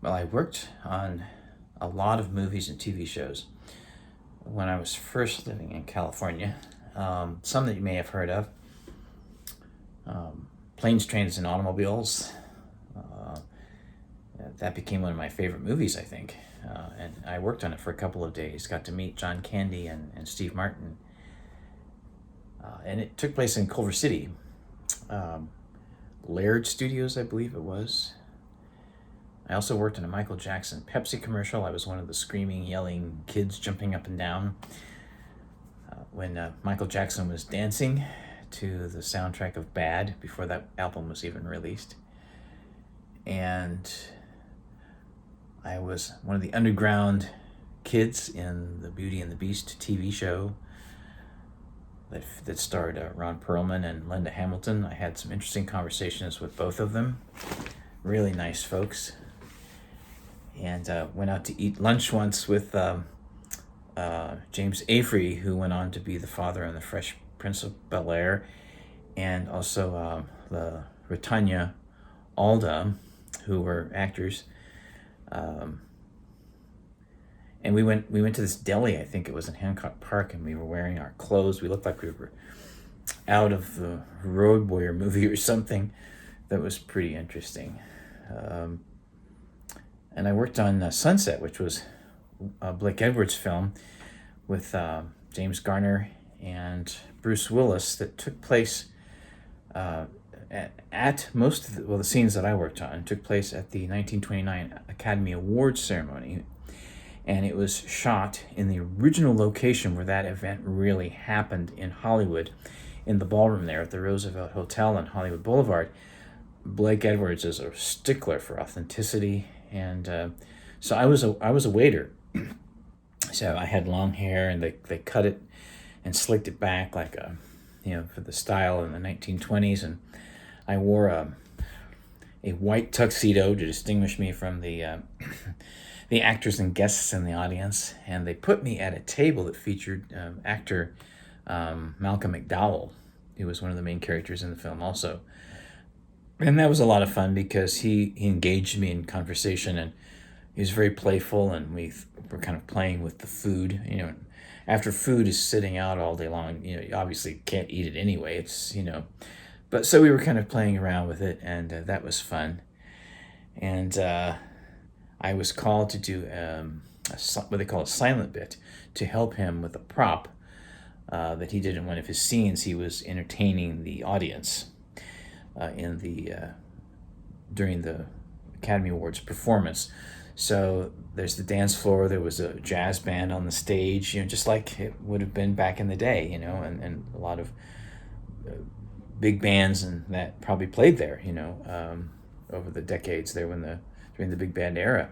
Well, I worked on a lot of movies and TV shows when I was first living in California. Some that you may have heard of: Planes, Trains, and Automobiles. Uh, that became one of my favorite movies, I think. And I worked on it for a couple of days. Got to meet John Candy and Steve Martin. And it took place in Culver City. Um, Laird Studios, I believe it was. I also worked in a Michael Jackson Pepsi commercial. I was one of the screaming, yelling kids jumping up and down when Michael Jackson was dancing to the soundtrack of Bad before that album was even released. And I was one of the underground kids in the Beauty and the Beast TV show that starred Ron Perlman and Linda Hamilton. I had some interesting conversations with both of them. Really nice folks. And went out to eat lunch once with James Avery, who went on to be the father in The Fresh Prince of Bel-Air, and also the Retanya Alda, who were actors. And we went to this deli, I think it was in Hancock Park, and we were wearing our clothes. We looked like we were out of the Road Warrior movie or something. That was pretty interesting. And I worked on Sunset, which was a Blake Edwards film with James Garner and Bruce Willis that took place at most of the scenes that I worked on took place at the 1929 Academy Awards ceremony. And it was shot in the original location where that event really happened in Hollywood, in the ballroom there at the Roosevelt Hotel on Hollywood Boulevard. Blake Edwards is a stickler for authenticity, and so I was a waiter. So I had long hair, and they cut it and slicked it back like for the style in the 1920s, and I wore a white tuxedo to distinguish me from the the actors and guests in the audience, and they put me at a table that featured actor Malcolm McDowell, who was one of the main characters in the film also. And that was a lot of fun because he engaged me in conversation, and he was very playful, and we were kind of playing with the food. After food is sitting out all day long, you obviously can't eat it anyway. But so we were kind of playing around with it, and that was fun. And I was called to do what they call a silent bit to help him with a prop that he did in one of his scenes. He was entertaining the audience during the Academy Awards performance. So there's the dance floor. There was a jazz band on the stage, just like it would have been back in the day, and a lot of big bands and that probably played there, over the decades there during the big band era.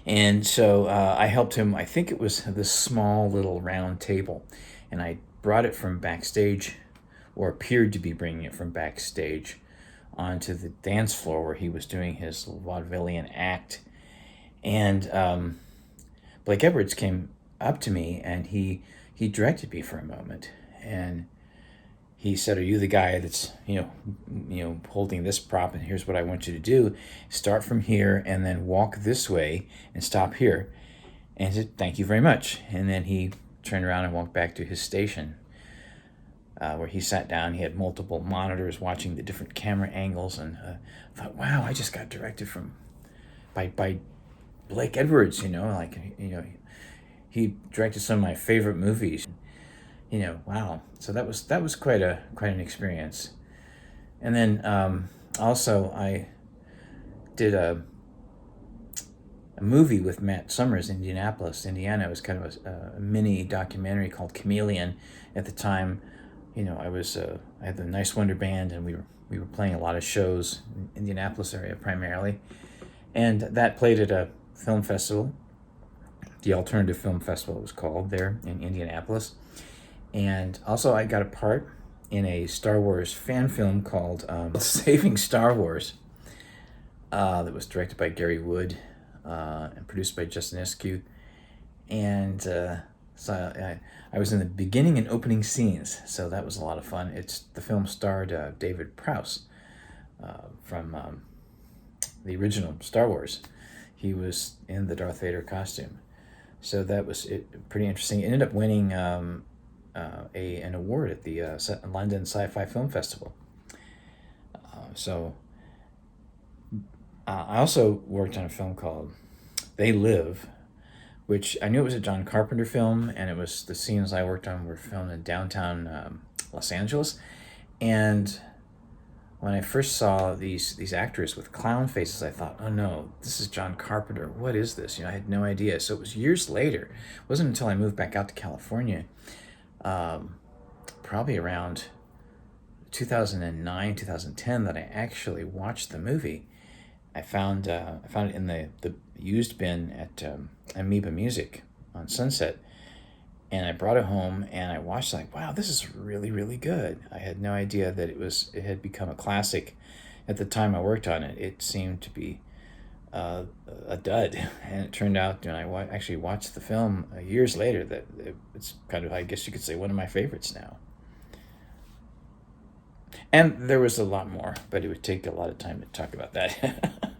And so I helped him. I think it was this small little round table, and I brought it from backstage, or appeared to be bringing it from backstage, onto the dance floor where he was doing his vaudevillian act. And Blake Edwards came up to me, and he directed me for a moment, and he said, "Are you the guy that's holding this prop? And here's what I want you to do: start from here, and then walk this way, and stop here." And I said, "Thank you very much." And then he turned around and walked back to his station, where he sat down. He had multiple monitors watching the different camera angles, and I thought, "Wow, I just got directed by Blake Edwards." He directed some of my favorite movies. Wow. So that was quite an experience. And then also I did a movie with Matt Summers in Indianapolis, Indiana. It was kind of a mini documentary called Chameleon. At the time, I had the Niswander band, and we were playing a lot of shows in Indianapolis area primarily, and that played at a film festival, the Alternative Film Festival it was called, there in Indianapolis. And also I got a part in a Star Wars fan film called Saving Star Wars, that was directed by Gary Wood and produced by Justin Eskew. And so I was in the beginning and opening scenes, so that was a lot of fun. The film starred David Prowse from the original Star Wars. He was in the Darth Vader costume. So that was pretty interesting. It ended up winning an award at the London Sci-Fi Film Festival. So I also worked on a film called They Live, which I knew it was a John Carpenter film, and it was the scenes I worked on were filmed in downtown Los Angeles. And when I first saw these actors with clown faces, I thought, oh no, this is John Carpenter. What is this? I had no idea. So it was years later. It wasn't until I moved back out to California, probably around 2009, 2010, that I actually watched the movie. I found it in the used bin at Amoeba Music on Sunset, and I brought it home and I watched. Like, wow, this is really, really good. I had no idea that it had become a classic. At the time I worked on it, it seemed to be a dud, and it turned out when I actually watched the film years later that it's kind of, I guess you could say, one of my favorites now. And there was a lot more, but it would take a lot of time to talk about that.